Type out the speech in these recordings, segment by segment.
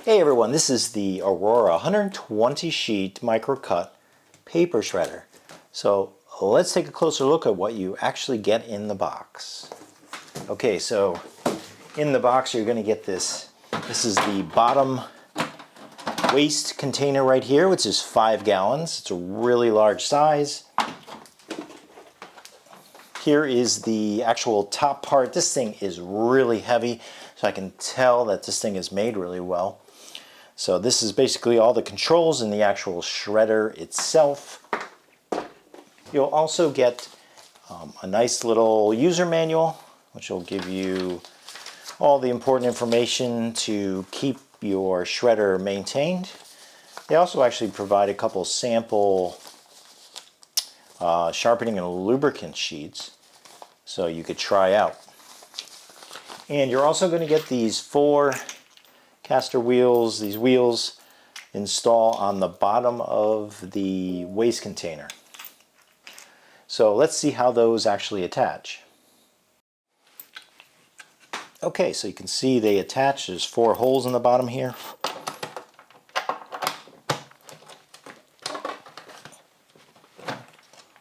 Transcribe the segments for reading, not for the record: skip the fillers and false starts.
Hey everyone, this is the Aurora 120 sheet micro cut paper shredder. So let's take a closer look at what you actually get in the box. Okay, so in the box you're going to get this. This is the bottom waste container right here, which is 5 gallons. It's a really large size. Here is the actual top part. This thing is really heavy, so I can tell that this thing is made really well. So this is basically all the controls in the actual shredder itself. You'll also get a nice little user manual, which will give you all the important information to keep your shredder maintained. They also actually provide a couple sample sharpening and lubricant sheets so you could try out. And you're also going to get these 4 caster wheels. These wheels install on the bottom of the waste container. So let's see how those actually attach. Okay, so you can see they attach. There's 4 holes in the bottom here.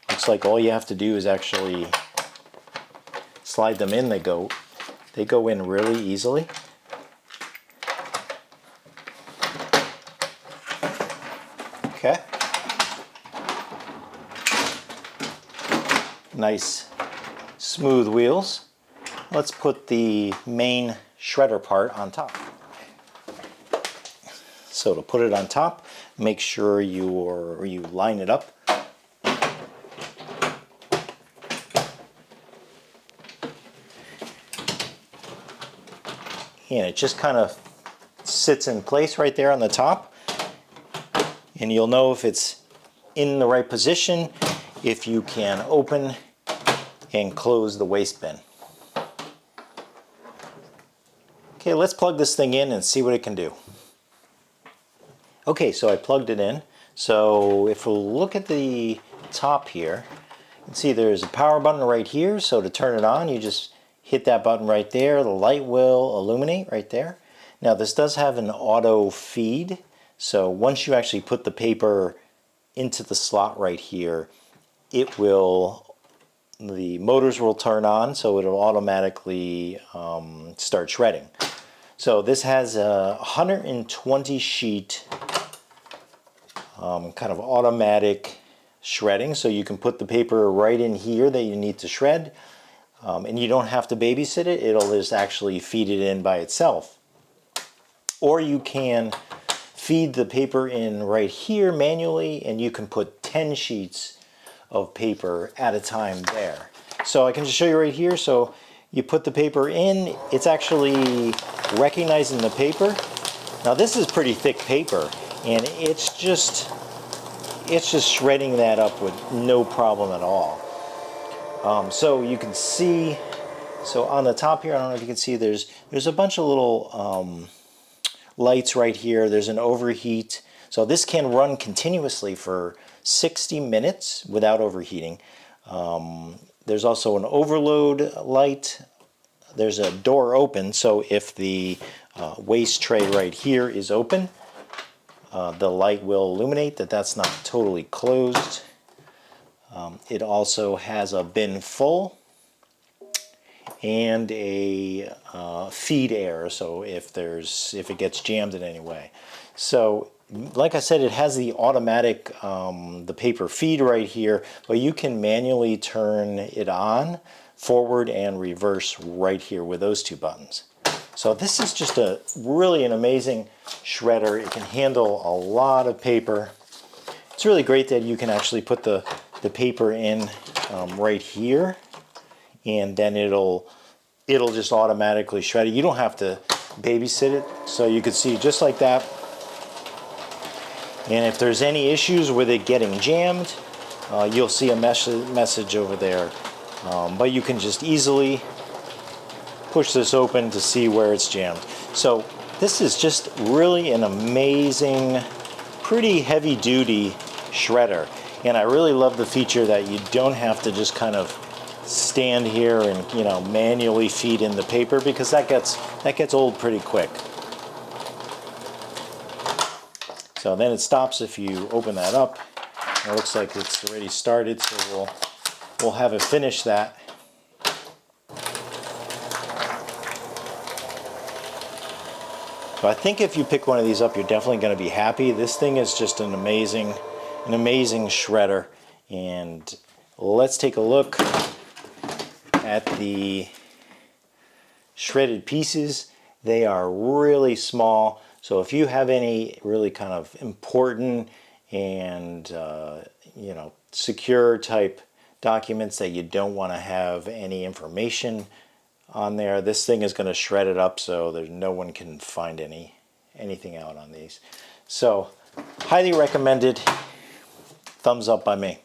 Looks like all you have to do is actually slide them in. They go in really easily. Okay. Nice smooth wheels. Let's put the main shredder part on top. So to put it on top, make sure you line it up. And it just kind of sits in place right there on the top. And you'll know if it's in the right position if you can open and close the waste bin. Okay, let's plug this thing in and see what it can do. Okay, so I plugged it in. So if we look at the top here, you can see there's a power button right here. So to turn it on, you just hit that button right there. The light will illuminate right there. Now this does have an auto feed. So once you actually put the paper into the slot right here, the motors will turn on, so it'll automatically start shredding. So this has a 120 sheet kind of automatic shredding, so you can put the paper right in here that you need to shred, and you don't have to babysit it. It'll just actually feed it in by itself. Or you can feed the paper in right here manually, and you can put 10 sheets of paper at a time there. So I can just show you right here. So you put the paper in, it's actually recognizing the paper. Now this is pretty thick paper, and it's just shredding that up with no problem at all. So you can see, so on the top here, I don't know if you can see, there's a bunch of little lights right here. There's an overheat. So this can run continuously for 60 minutes without overheating. There's also an overload light. There's a door open, so if the waste tray right here is open, the light will illuminate that that's not totally closed. It also has a bin full and a feed air, so if it gets jammed in any way. So like I said, it has the automatic the paper feed right here, but you can manually turn it on forward and reverse right here with those 2 buttons. So this is just really an amazing shredder. It can handle a lot of paper. It's really great that you can actually put the paper in right here, and then it'll just automatically shred it. You don't have to babysit it. So you can see just like that. And if there's any issues with it getting jammed, you'll see a message over there. But you can just easily push this open to see where it's jammed. So this is just really an amazing, pretty heavy duty shredder. And I really love the feature that you don't have to just kind of stand here and manually feed in the paper, because that gets old pretty quick. So then it stops if you open that up. It looks like it's already started, so we'll have it finish that. So I think if you pick one of these up, you're definitely going to be happy. This thing is just an amazing shredder. And let's take a look at the shredded pieces. They are really small. So if you have any really kind of important and you know, secure type documents that you don't want to have any information on there, this thing is going to shred it up so there's no one can find anything out on these. So highly recommended. Thumbs up by me.